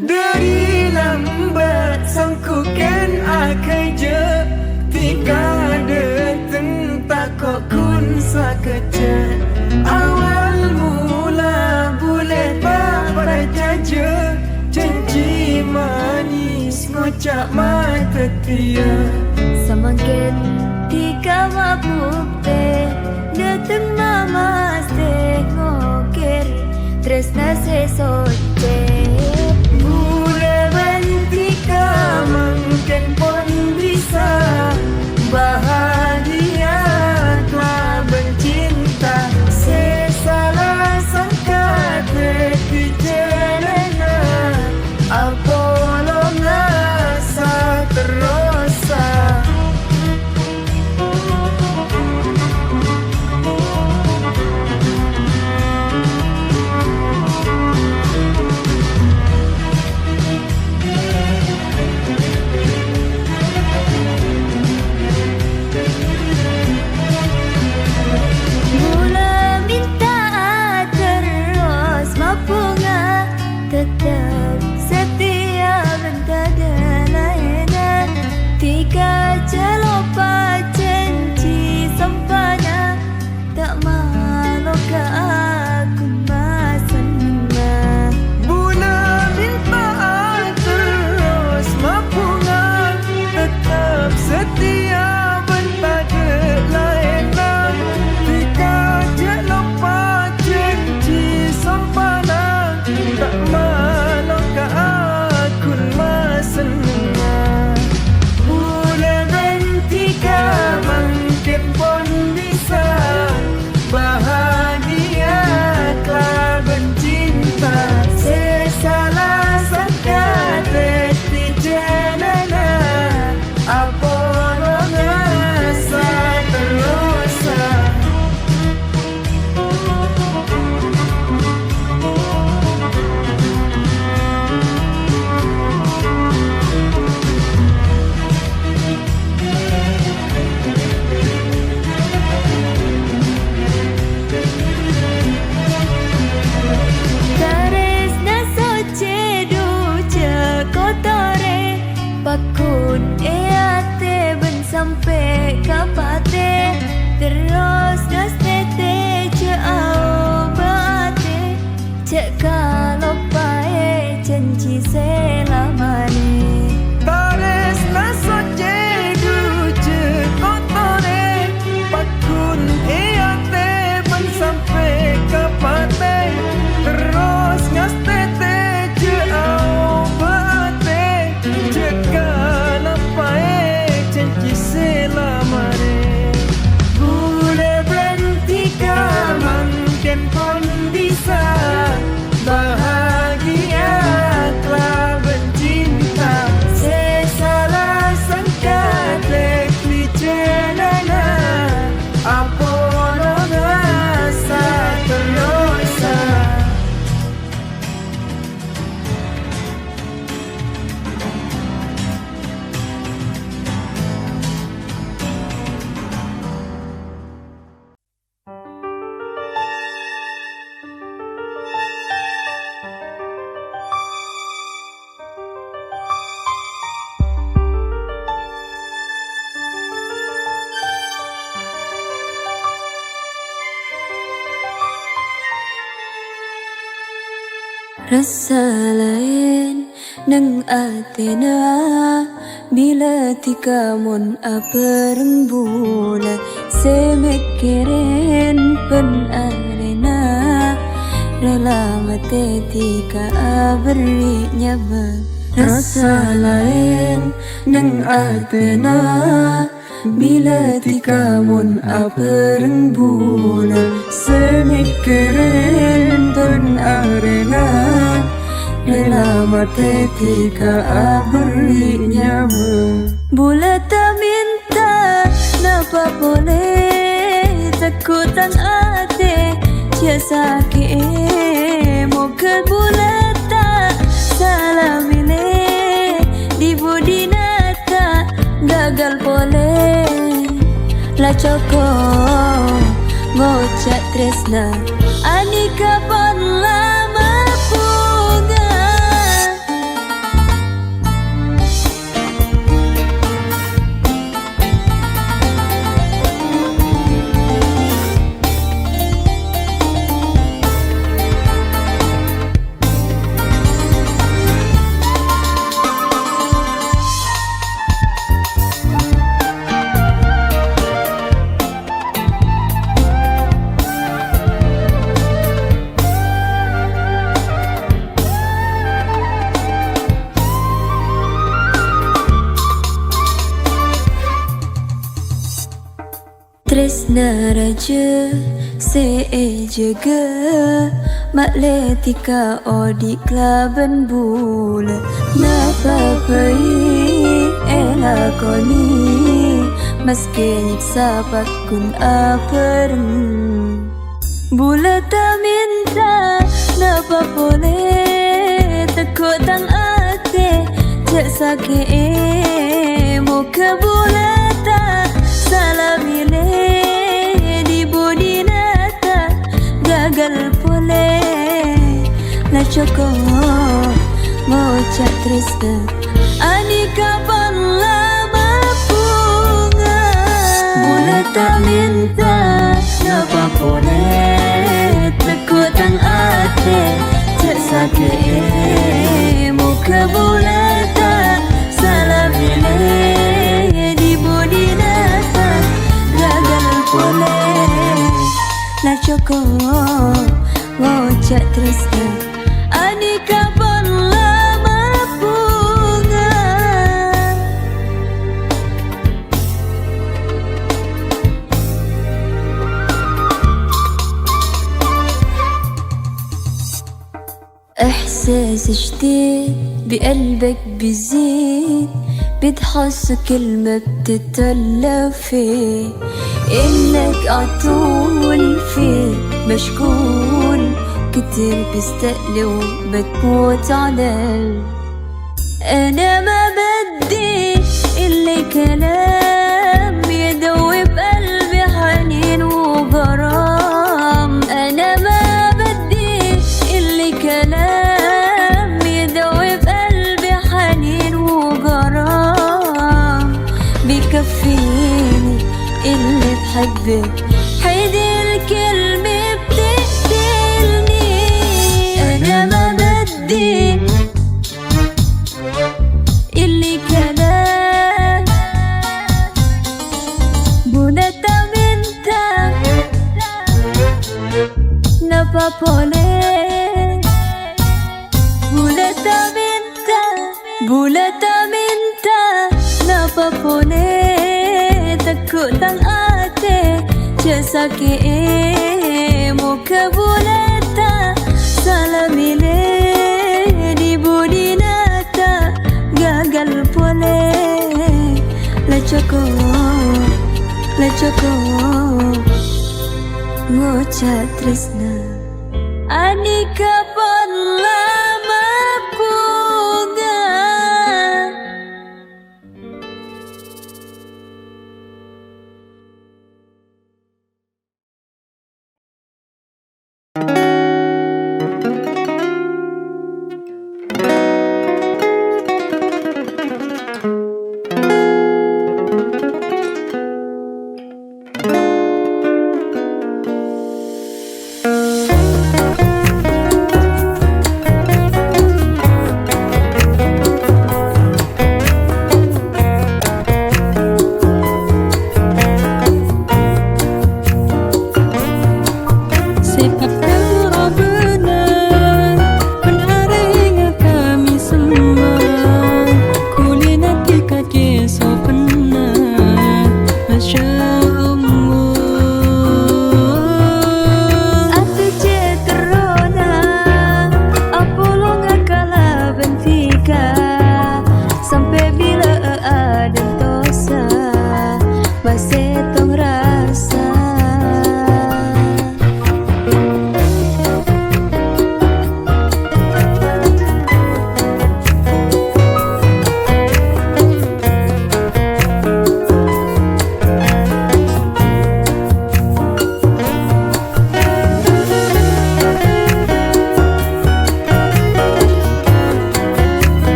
Dari lambat sangkukan akai je tika deteng takok kun sakecet. Awal mula boleh bapak jaja janji manis ngocak mata tia. Semakin tika mabukte deteng namaste ngokir tresna sesoce. Mungkin pun bisa bahagia telah bercinta. Sesalah sangka terkejana Apollo ngasa terosa. Rasa lain nang atena bila tika mon aperembula semikirin pen arena rela mate tika abri nyaba. Rasa lain nang atena bila tika mon aperembula semikirin pen arena rela mate tika abri nyaba. Bulat tak minta napa boleh takutan ate cia sakit moga bulat tak salah milih di budi nata gagal boleh la cokok ngocak tresna ani kapan lama punga Tresna raja sejaga Makletika odik laban bula Napa pai elakoni Meski nyiksa pakun apareng Bula tak minta napa boleh Tekuk tang ate cek sakit Muka bula tak salah milih Di budi nata gagal boleh Lah cokok mau cak tresna Ani kapan lama bunga Bula tak minta napa boleh Tekuk tang ate cek sakit Muka bula tak salah milih Di budi nata gagal boleh Lah cokok mau cak tresna Ani kapan lama bunga إحساس جديد بقلبك بيزيد بتحس كلمة بتتلف فيه إنك عطول فيه مشغول كتير بستقلي وبتموت على أنا ما بدي إلا كلام يدوب قلبي حنين وغرام أنا ما بدي إلا كلام يدوب قلبي حنين وغرام بكفيني اللي بحبك هيدي الكلمة بتقتلني أنا ما بدي اللي كلام بولتا منتا نبا بولي بولتا منتا نبا بولي Tekuk tang ate cek sakit Muka bulata salah milih Di budi nata gagal boleh Lah cokok ngocak tresna Ani kapan lama bunga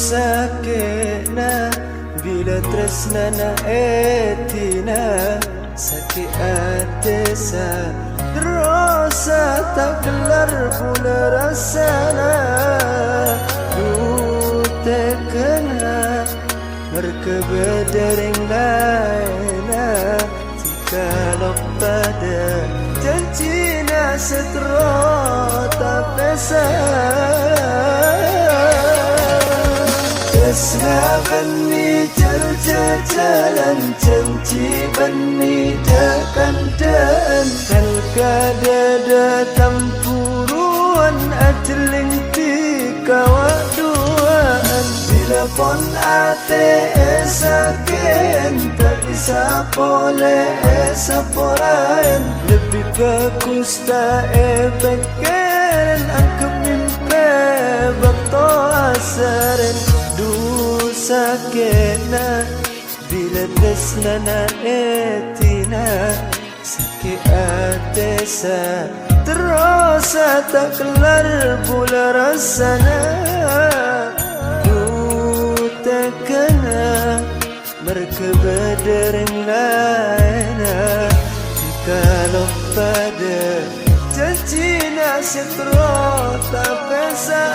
sakitna bila tresnana etina sakit atesa terasa tak kelar pula rasana tekena berkebedering laina jika pada janjina setro tak pesa Kesna bani jalan janji bani dekan dan Kalkada tampuruan ajeling dikawak duaan Bila pon ate esaken tak bisa boleh esaporan Lebih bagus tak epeken angkep mimpi bakto asaren sakena bila tresnana etina sakit atesa terasa tak kelar pula rasana tekena berkebedering laina kalau pada janjina setro tak pesa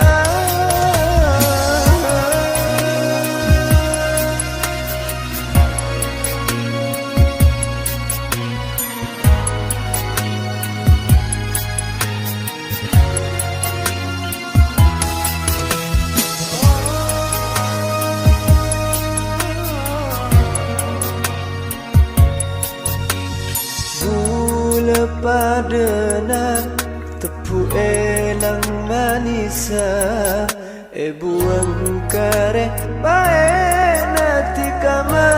padana tepu elang manisa buang kare bae nanti kama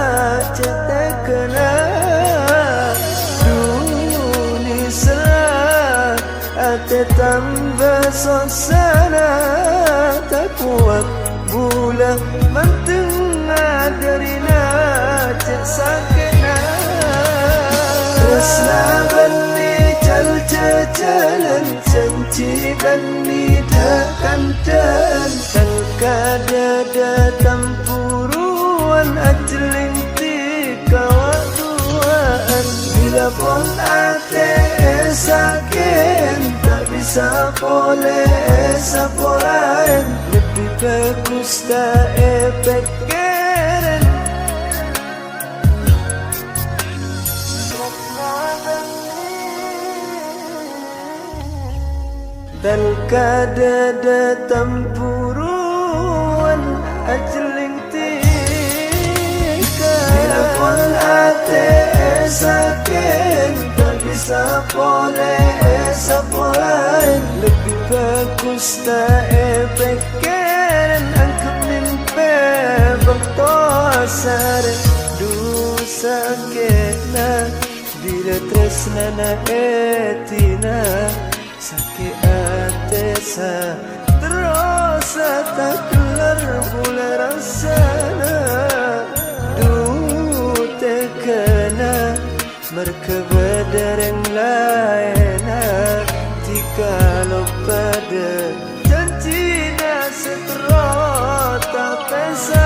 cetekena dunisa ate tambah sosana tak kuat bulan mentengah dari cek sakena Resna bani jalan janji bani dekan dan Kalkada tampuruan ajeling dikawak duaan Bila pon ate esaken tak bisa boleh esaporan Lebih bagus tak epeken Kalkada tampuruan ajeling tika Bila pon ate esaken tak bisa boleh esaporan Lebih bagus tak epeken angkep mimpi bakto asar sakena bila tresnana etina sakit atesa terasa tak kelar pula rasana tekena berkebedering laina jika pada janjina setro tak pesa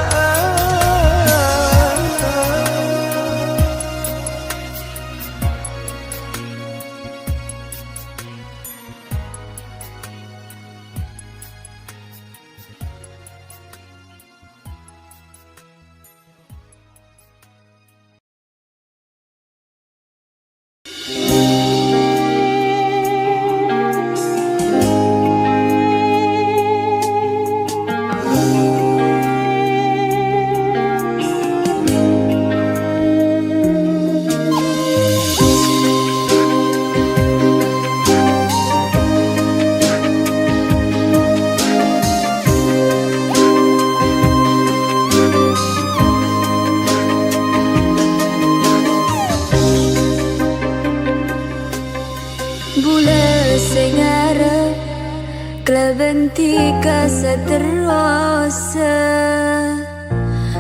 Kebentika seterasa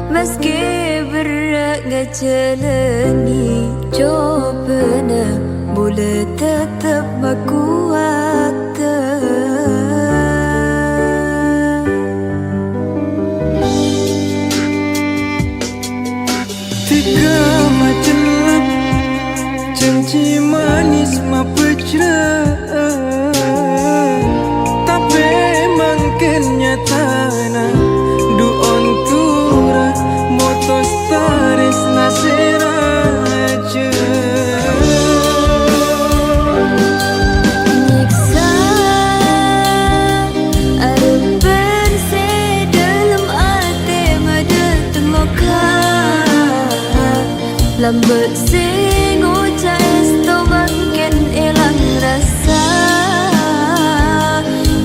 meski berat ngejalani cobaan boleh tetap berkuat Jika macelap janji manis ma pecera, tapi makin nyata na du ontura motos taris nasira aja. Nyiksa arep se dalam ate mada teloka lambat sing ucais to makin elang rasa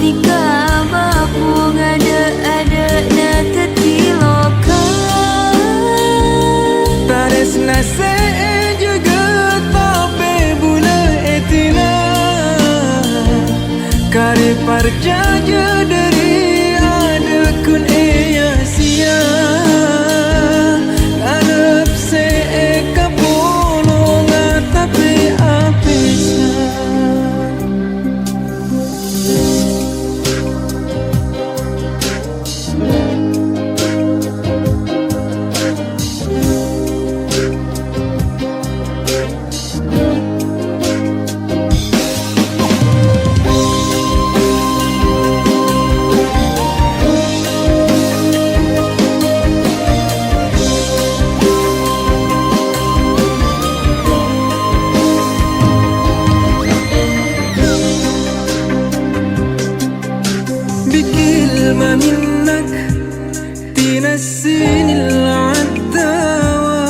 tika mampu ngada-ada na tertiloka Taris nase juga tapi bula etina Kari parjaja dari ada kun eya sia Arab se eka polo tapi apisa بكلمة منك تنسيني العداوة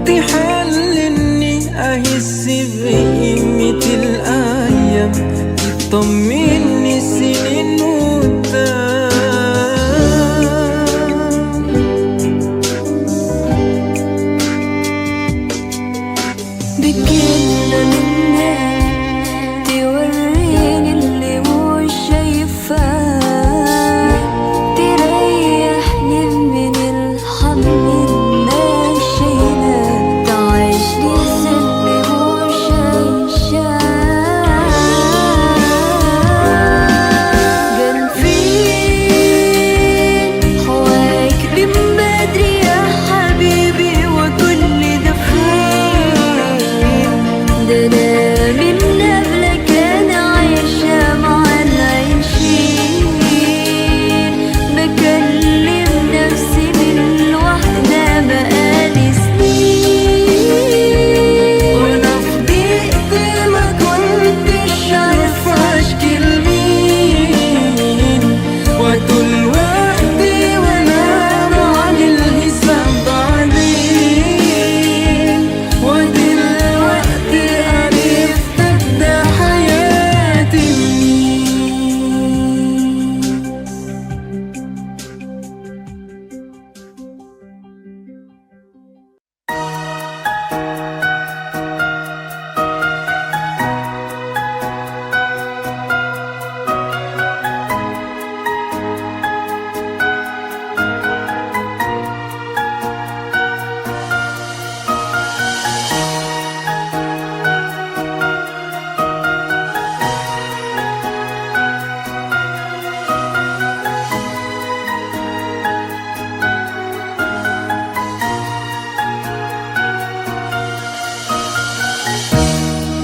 تحللني أحس بقيمة الأيام تطمني سنين قدام بكلمة منك توريني اللي مش شايفاه تريحني من الحمل الماشينا تعيشني سلي مش عايشاه كان فين هواك من بدري يا حبيبي وكل ده فين ده انا من قبلك انا عايشة مع العايشين بكلم نفسي من لوحدة بقالي سنين وانا فضيت ما كنتش عارفة اشكي لمين وطول وقتي وانا بعمل حساب بعدين ودلوقتي عرفت ابدا حياتي منين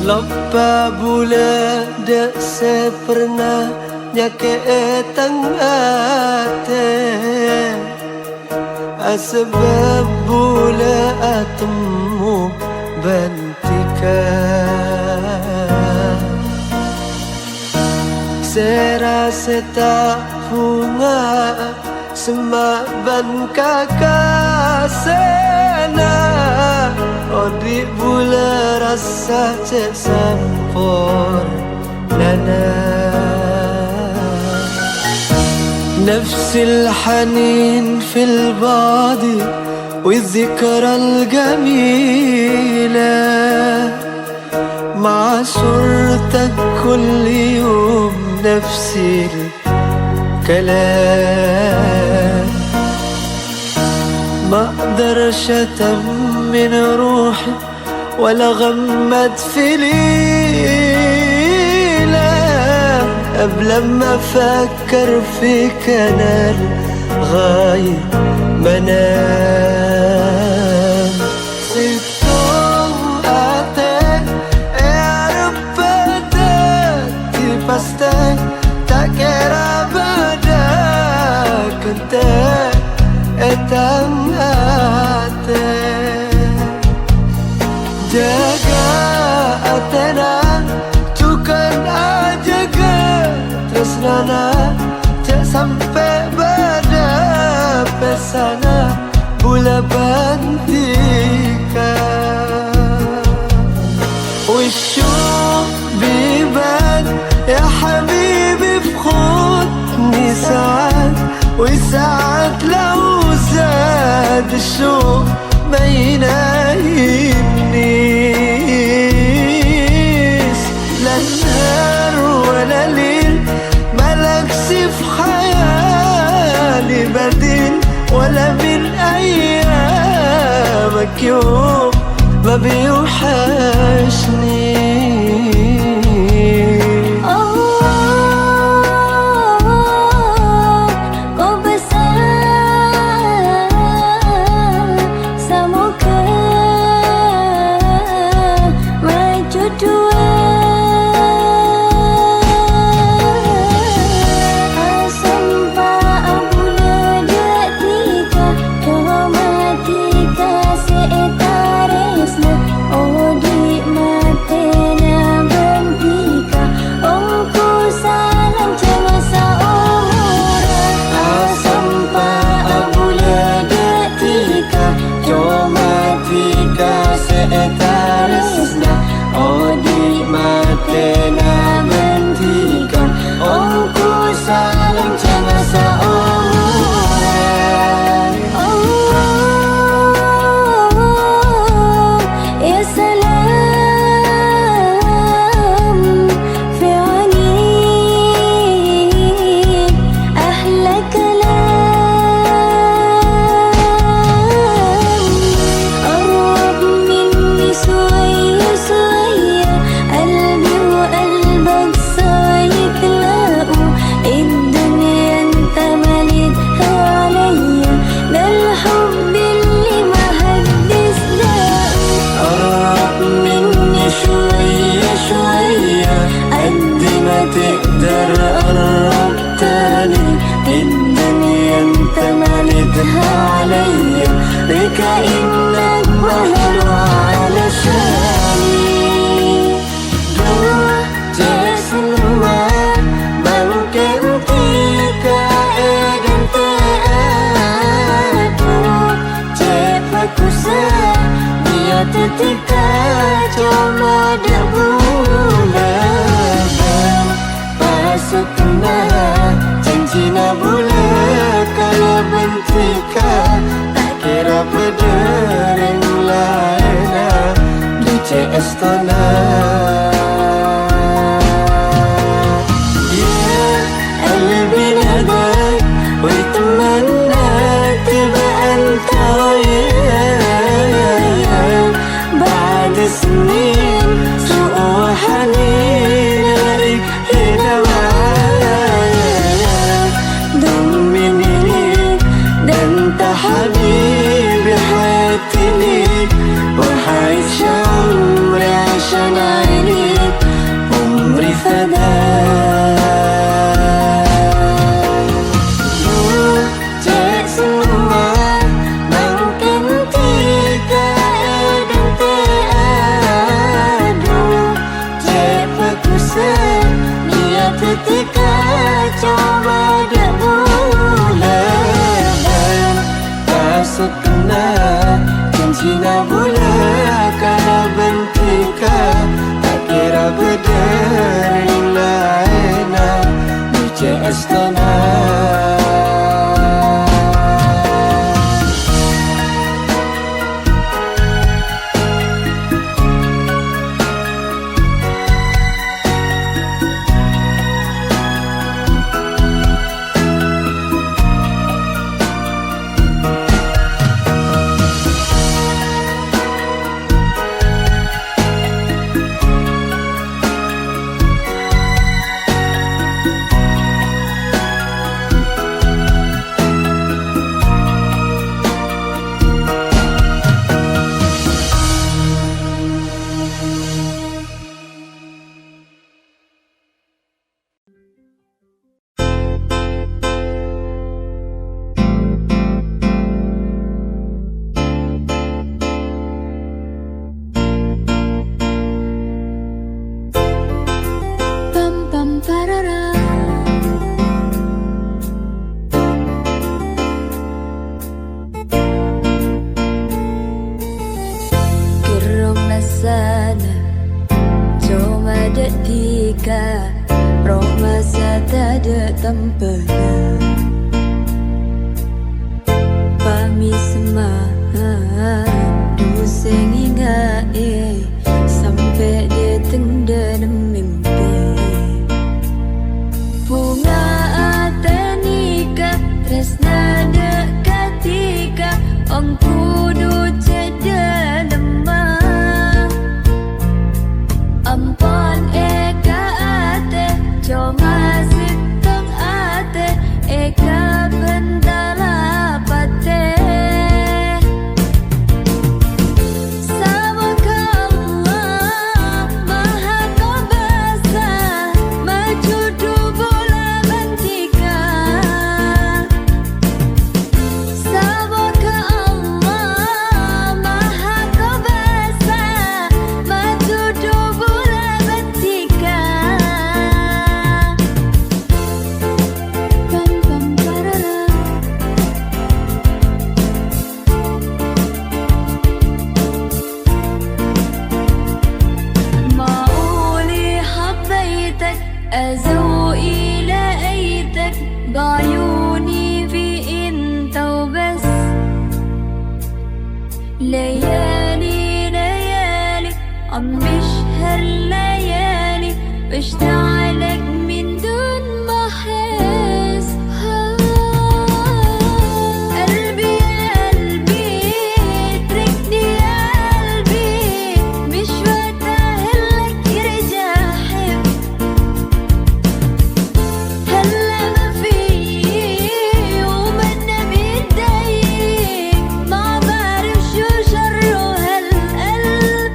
Loba bula dak se pernah nyake tangate Asbab bula atemu bantika Serasa tak bunga semak ban kakasena Odi bula rasa cek sampor lana نفس الحنين في البعد والذكرى الجميلة مع صورتك كل يوم نفس الكلام ما اقدرش اطمن روحي ولا غمض في ليلة قبل ما افكر فيك انا لغاية ما انام sana, tak sampai pada pesana Bula bantika والشوق بيبان يا حبيبي في خدني ساعات وساعات لو زاد الشوق ما ينايمنيش لا نهار ولا ليل مالكش في خيالي بديل ولا من أيامك يوم ما بيوحشني كأنك بحر علشاني دوا جسمنا ممكن تيكا إذن تأدوا جيبك وسا dia ketika cuma berbulan pasuk kena janji na bulan kalau bentika kira berdering laina di CS Tanah ya qalbi nadak ويتمنى تبقى انت ويايا بعد سنين سوء وحنين الاقيك هنا معايا ضمني ليك ده انت حبيبي حياتي ليك وحعيش عمري عشان عينيك عمري فداك ketika coba berbulan pasuk kena janji na bulan kalau bentika tak kira berdering laina di CS Tanah nikah, roh masa tak ada tempatnya. Pami semahan duseng hingga sampai dia dalam mimpi. Bunga ate nikah tresna dekat tika ong kudu ceda lemah. Ampon eka ate cuma sitong ate eka bentala pate. أزو إلى أيتك بعيوني في انت وبس. ليالي ليالي عم بشهر ليالي بشتاقلك من دون ما أحس. قلبي يا قلبي اتركني يا قلبي مش وقت أهلك يرجع حب. هلا ما في ومنا بيتضايق ما بعرف شو شره هالقلب.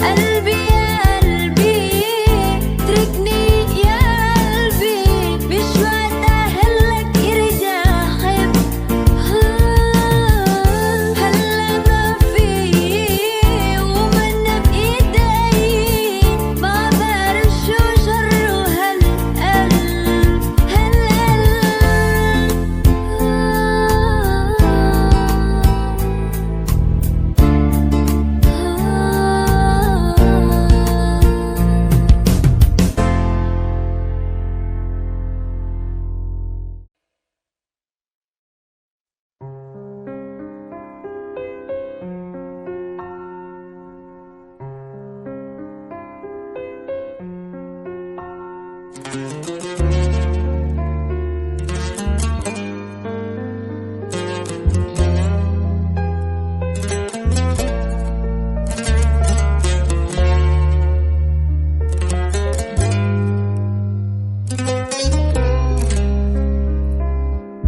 قلبي يا قلبي اتركني يا قلبي مش وقت أهلك يرجع حب. هلا ما في ومنا بإيدي ما بعرف شو شره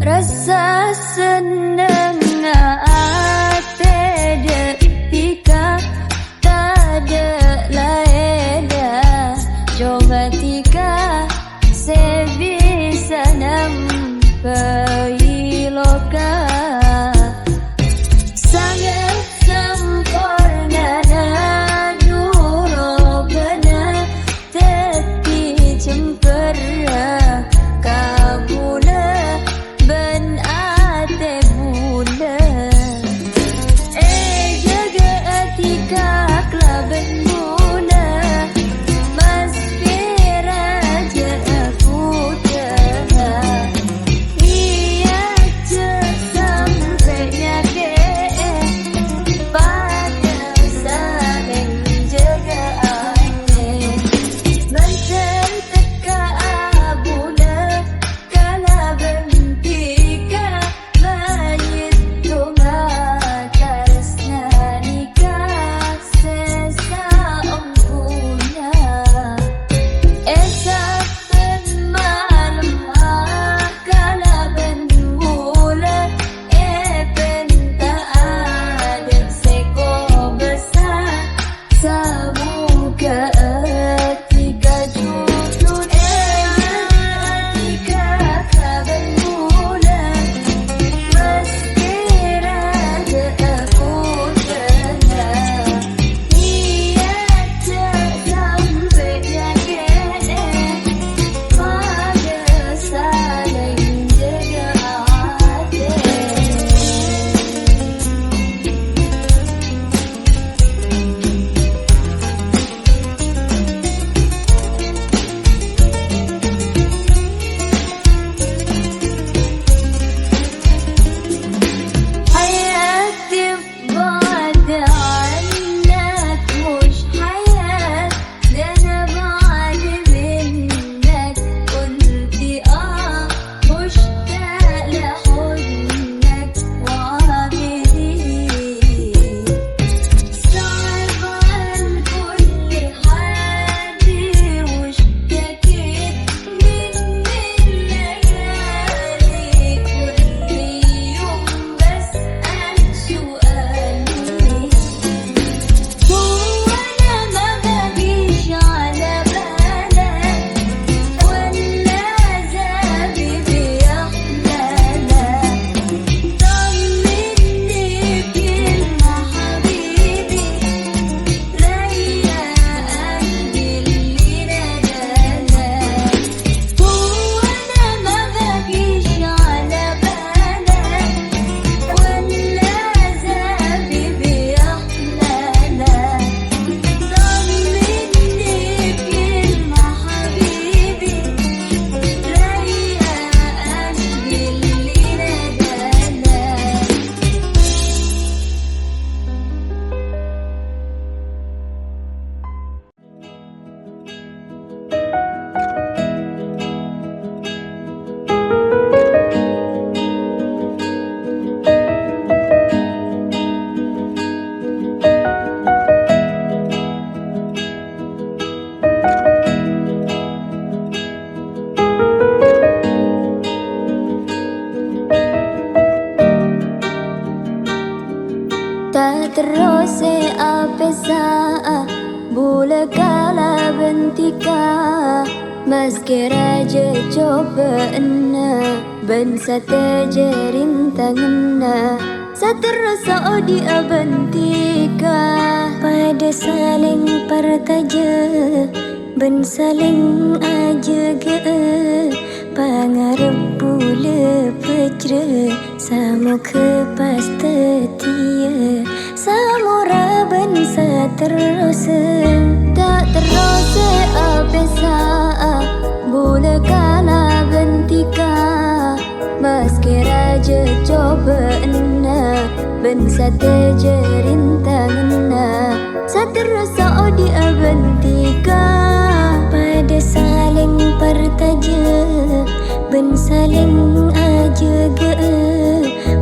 rasa senang ate detika tak ada lain dah. Coba tika saya bisa nampai loka sangat sempurna nuro bana teti cempera kabula ben ate bula jaga atika klaben mula mas kira je aku dah iya je Meski raja cobaanna ban satajarin tanganna saterasa di abantika pada saling partaja ban saling ajaga pangarep bula pejra samo kepas tetia samura ban saterasa tak terasa apesa bula kala bentika meski raja cobaanna ban satajarin tanganna saterasa di abantika pada saling partaja ban saling ajaga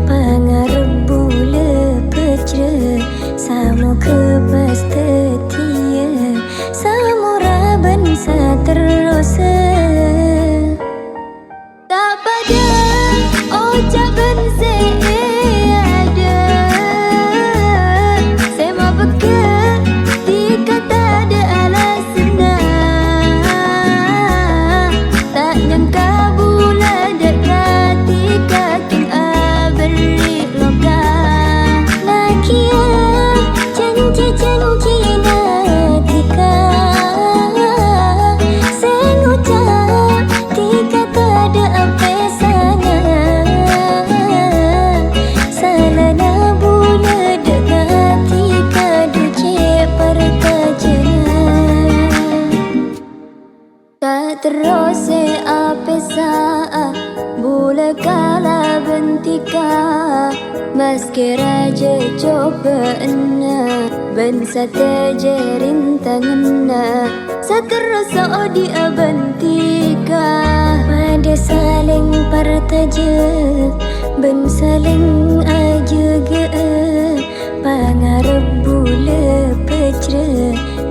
pangarep bula pejra samo kepas tetia samura ban saterasa tak pada ucapan seada sema beker tika tak ada alasna tak nyangka bula dekat tika king abri loka nakia janji-janji natika sengucap tika tak ada apesana salana bula dekat tika duce pertajana tak terus apesa bula kala bentika meski raja cobaanna ban satajarin tanganna saterasa di abantika pada saling partaja ban saling ajaga pangarep bula pejra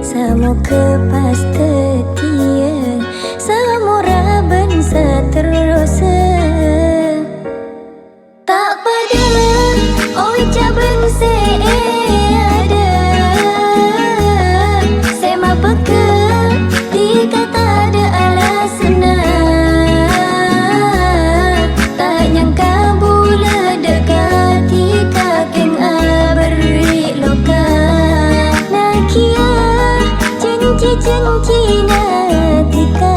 samo kepas tetia samura ban saterasa tak pada ucapan seada sema beker tika tak ada alasna tak nyangka bula dekat tika king abri loka nakia janji-janji natika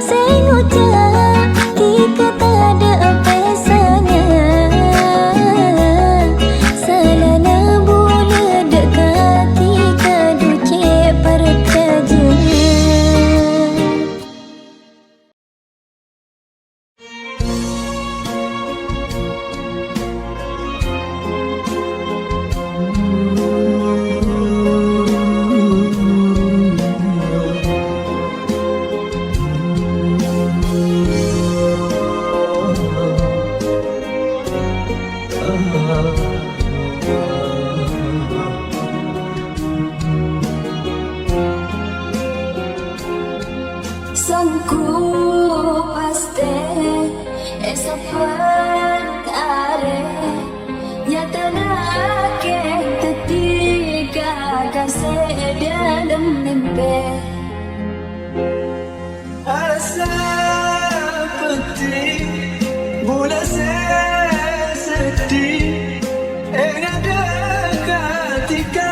sengucap tika tak ada apesana salana bula dekat tika duce pertajana sangku paste esa pantare ya tanake ketika kasih dalam mimpi Asa peti bula sedih ada ketika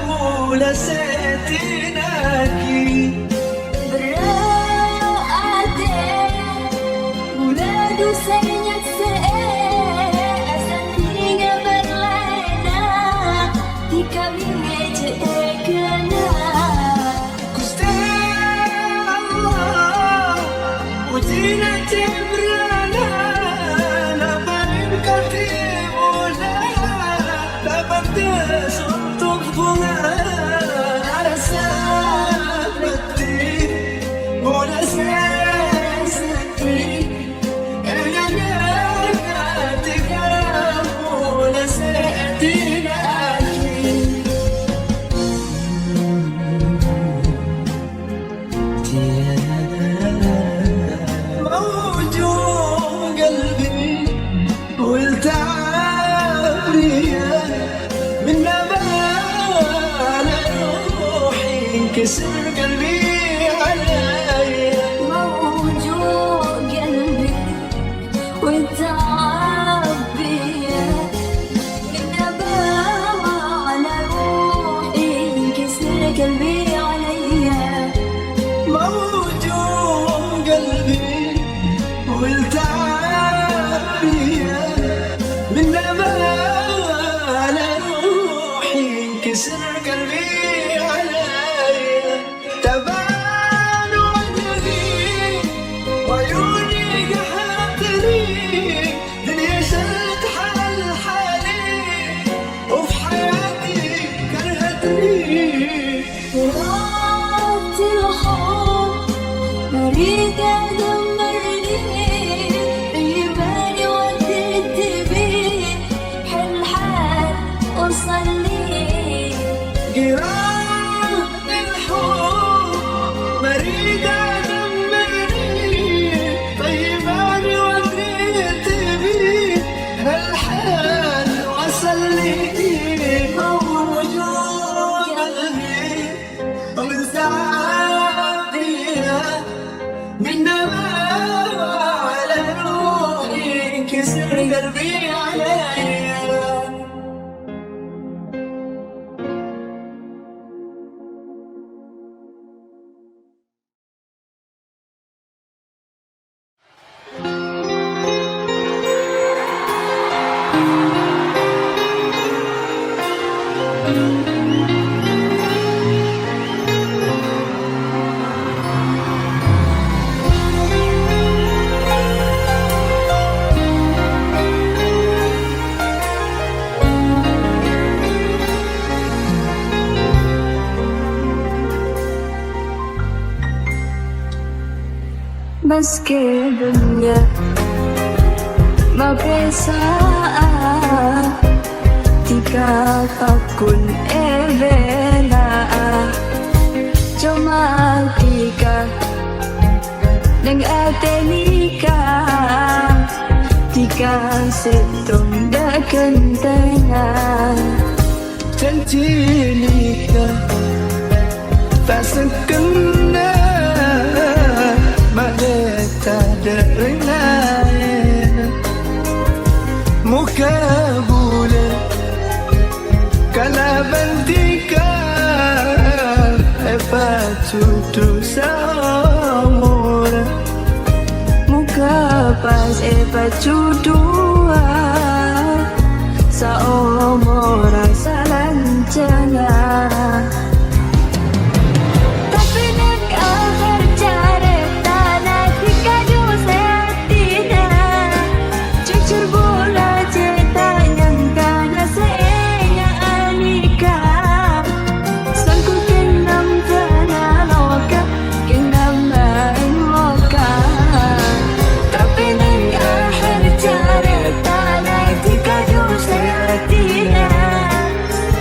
bula setinaki berade bula dusanya seasan hingga berlena tika binge kena Gusti Allah Ujina tebrana Labarin katibula Dapat untuk bunga Rasa beti Bola seseti Elanya ketika bola seti lagi Tiada mawujud مريضة دمرني طيباني وديت بيه حل حال وصلي جراح الحب مريضة دمرني طيباني وديت بيه هالحال وصل لي موجود قلبي ومزعل فيها من نوى على روحي كسر قلبي عليا بس كدنيا ما bisa jika takun evela cuma tika neng atenika tika setong da kentanya تنتيني فسكننا ما تدرنا مكابولة كلا بنديكا فاتو تسامونا Mukabas epachudua sa omora sa lancana tapi nag-akhir jareta nagkikado sa atina jujur bola cerita yang kana sa enya anika sangkutin ng panaloka kinamain moka tapi nag-akhir jareta nagkikado sa atina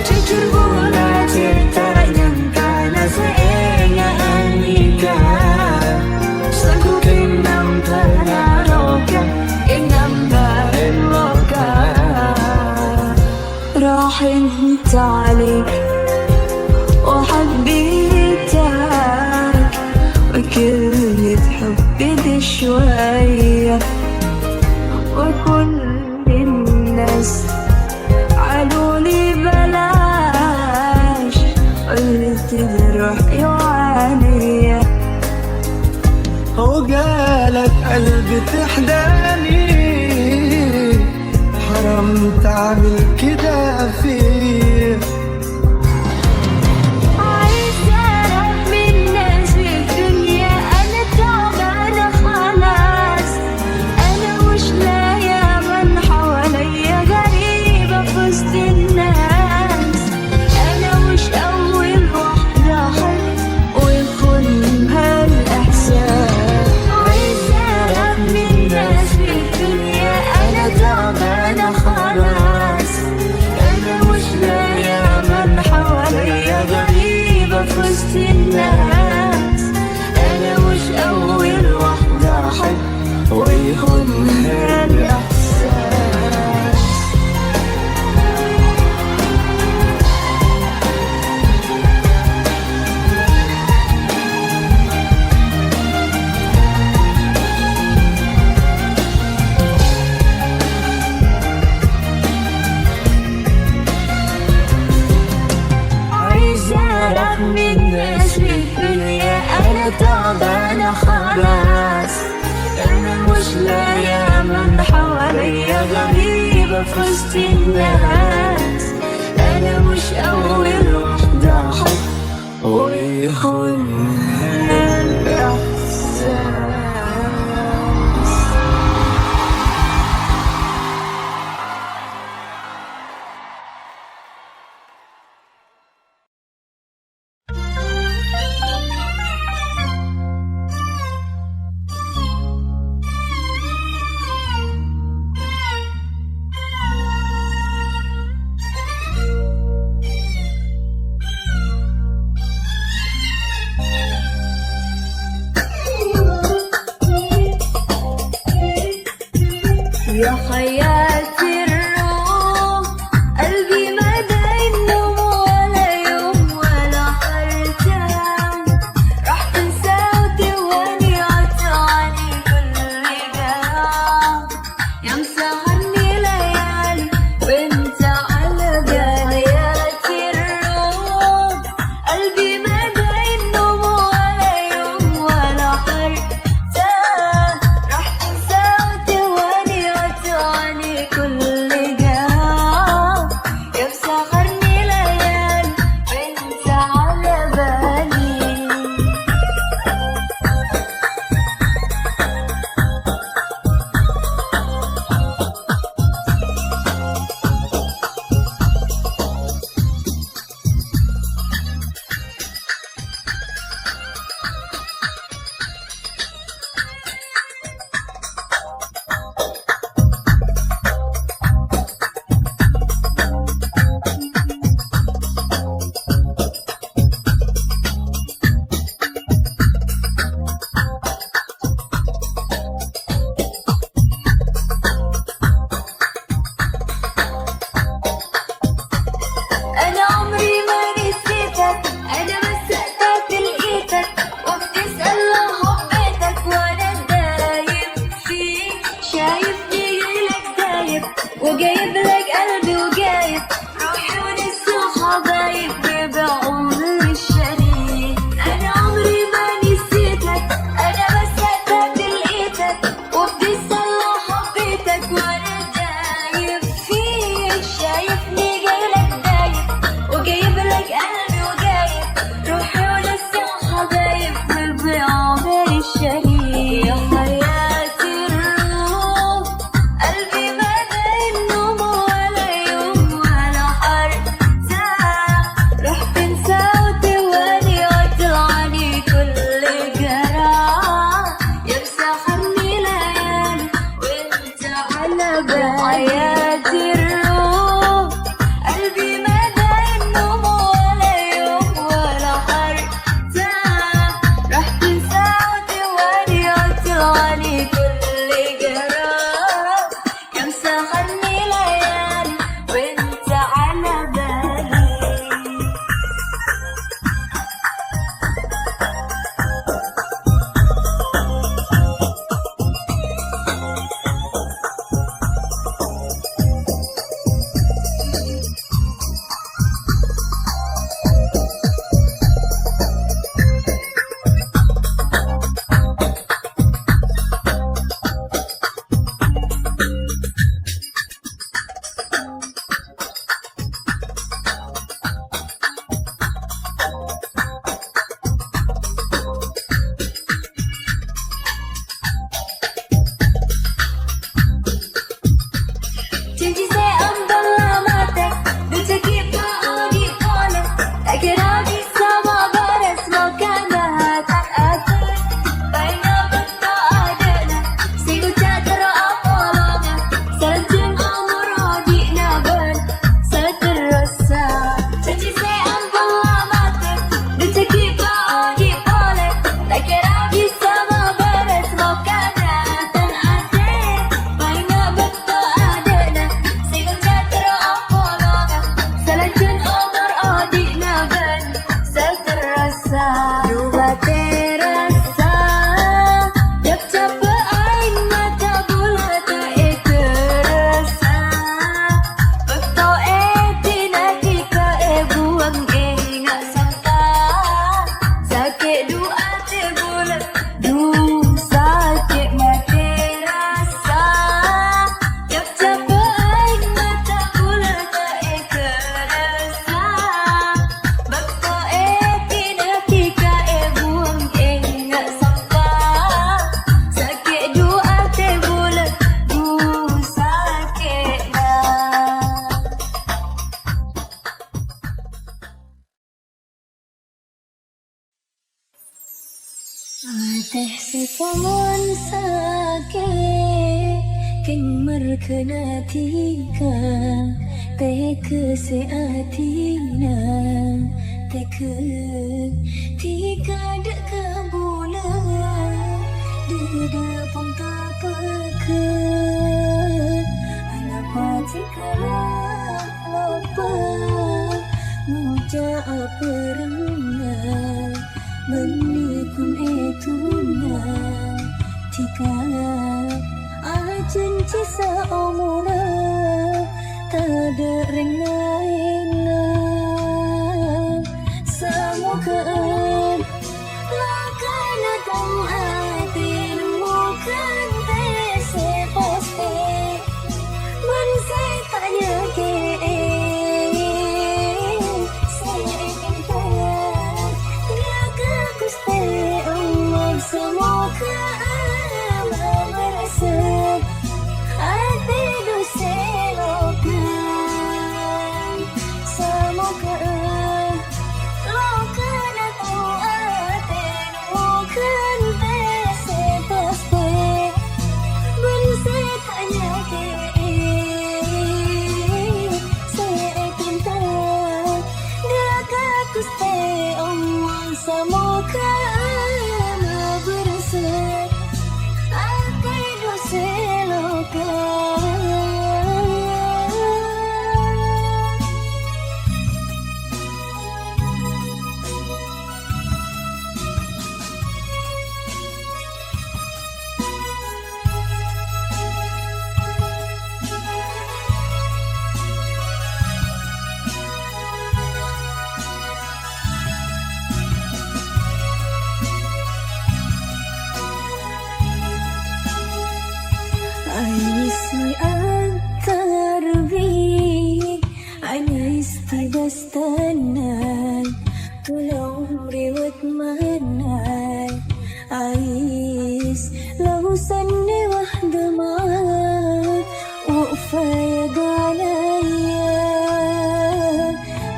jujur bola cerita yang kana sa enya anika sangkutin ng panaloka kinamain moka راح انت عليك وحبيتك وكلمة حبي دي شوية وكل الناس قالولي بلاش قلت روح يعاني وقالت قلبي تحداني حرام تعمل كده فيه عايزة أعرف من الناس في الدنيا أنا تعبانة خلاص أنا مش لاقية من حواليا غريبة في وسط الناس أنا مش أول واحدة أحب ويخونها الإحساس عايزة أعرف من الناس في الدنيا أنا تعبانة خلاص أنا مش لاقية من حواليا غريبة في وسط الناس أنا مش أول واحدة أحب ويخونها الإحساس عايزة أعرف من الناس في الدنيا أنا تعبانة خلاص أنا مش لاقية من حواليا غريبة في وسط الناس أنا مش أول واحدة أحب ويخونها الإحساس يا حياتي الروح قلبي ما دايم نوم ولا يوم ولا حرتان راح تنسى وتواني عطاني كل جرح يا مسهرني ليالي وانت على بالياتي الروح قلبي ما دايم نوم ولا يوم ولا حرتان راح تنسى وتواني عطاني كل جرح يا مسهرني ليالي وانت على بالي أنا عمري ما نسيتك أنا بس أتاك لقيتك وبتسأل لو حبيتك وأنا دايب فيك شايفني جايلك دايب وجايب لك قلبي وجايب روحي ولسه حبايب بعمري الشريك أنا عمري ما نسيتك أنا بس أتاك لقيتك وبتسأل لو حبيتك وأنا دايب فيك شايفني جايلك دايب وجايب لك قلبي وجايب روحي ولسه حبايب بعمري الشريك يا حياتي الروح قلبي ما دايم نوم ولا يوم ولا حرتان راح تنسى وتواني وتلعني كل جرح يا مسهرني ليالي وانت على بالي حياتي الروح قلبي ما دايم نوم ولا يوم ولا حرتان راح تنسى وتواني وتلعني كل جرح يا مسهرني ليالي وانت على بالي Janji saya ambil lamatek dan cekip di kolek tak kira bisa bares makan bahatan aku baina betul adanya sigu cakra apolanya selanjung umur di naban seterasa janji saya ambil lamatek dan cekip di kolek tak kira bisa bares makan bahatan aku baina betul adanya sigu cakra apolanya selanjung umur di naban seterasa Dua terasa Jab capek ain mata bulat tak terasa Betul tinati ka buang ingat sangka Sakit dua bulat Du sakit mati rasa Jab capek ain mata bulat tak terasa Betul tinati ka buang ingat sangka Sakit dua bulat Du sakit dah Teh sipaman sakit Keng merkena tika Teh keseatina Teh ke tika dek kebulan Dede pun tak peka بستناك طول عمري واتمناك عايز لو سنة واحدة معاك وقفاية عليا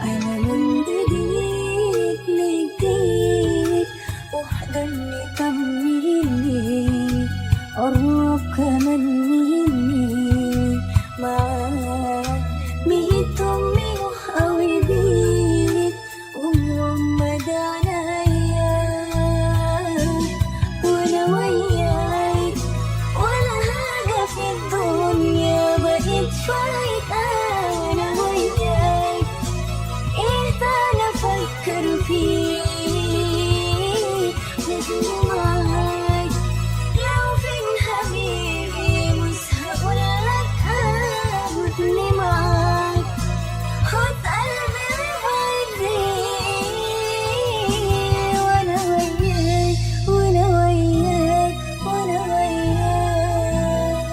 أنا من جديد لجديد وحضني طمني قرب كمان مني معاك ميت أمي وحقوي بيك ومغمض عينيا وأنا وياك ولا حاجة في الدنيا بقيت فايتة أنا وياك إيه أنا أفكر فيك نجم معاك لو فين حبيبي مش هقولك خدني معاك خد قلبي ووديه وأنا وياك وأنا وياك وأنا وياك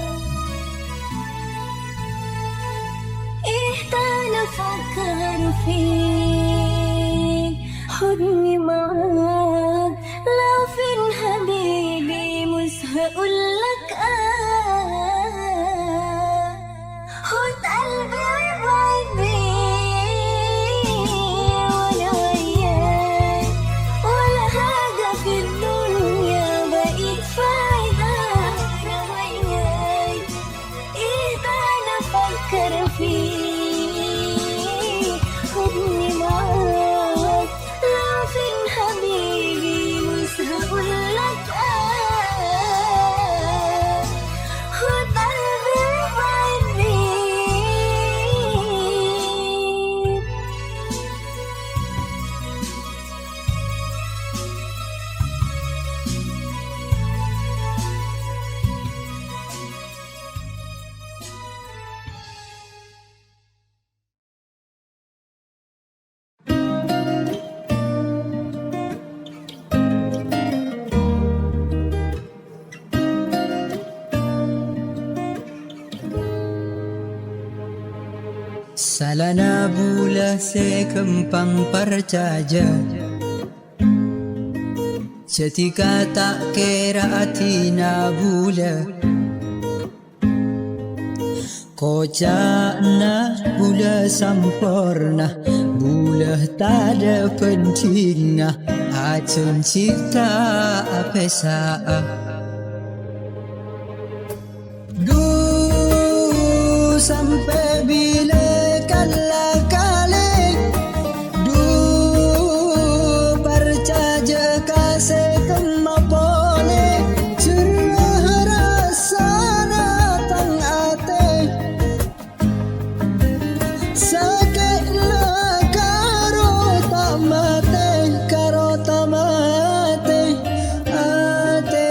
إيه أنا أفكر فيك خدني معاك لو فين حبيبي مش هقولك خد قلبي وابعد بيه وانا وياك ولا حاجة في الدنيا بقيت فايدة انا وياك ايه ده انا افكر فيه خدني معاك لو فين حبيبي مش هقولك خد قلبي وابعد بيه Salana bula sekempang percaja Setika tak kira atina bula Kocana bula sampurna Bula tak ada pentingnya Acun cipta apa sa'a Sampai bila kala kali percaja kasih kemapole cerah rasa datang ate sakit la karo tamate ate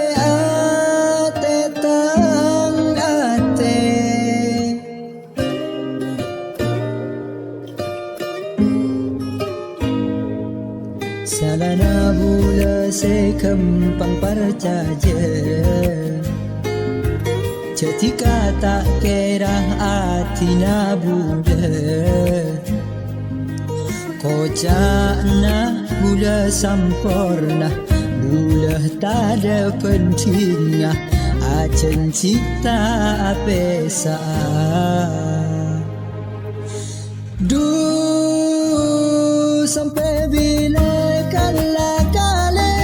tang ate Salana bula sekempang percaja Ketika tak kira atina bula Kocana bula sampurna Bula tak ada pentingnya Acen cipta apa sa'a Sampai bila kala kali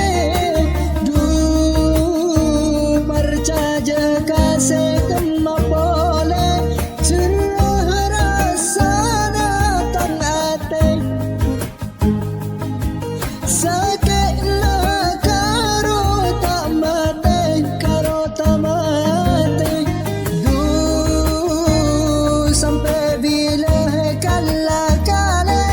percaja kasih kemapole cerah rasa datang ate sakit la karo tamate sampai bila kala kali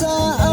rasa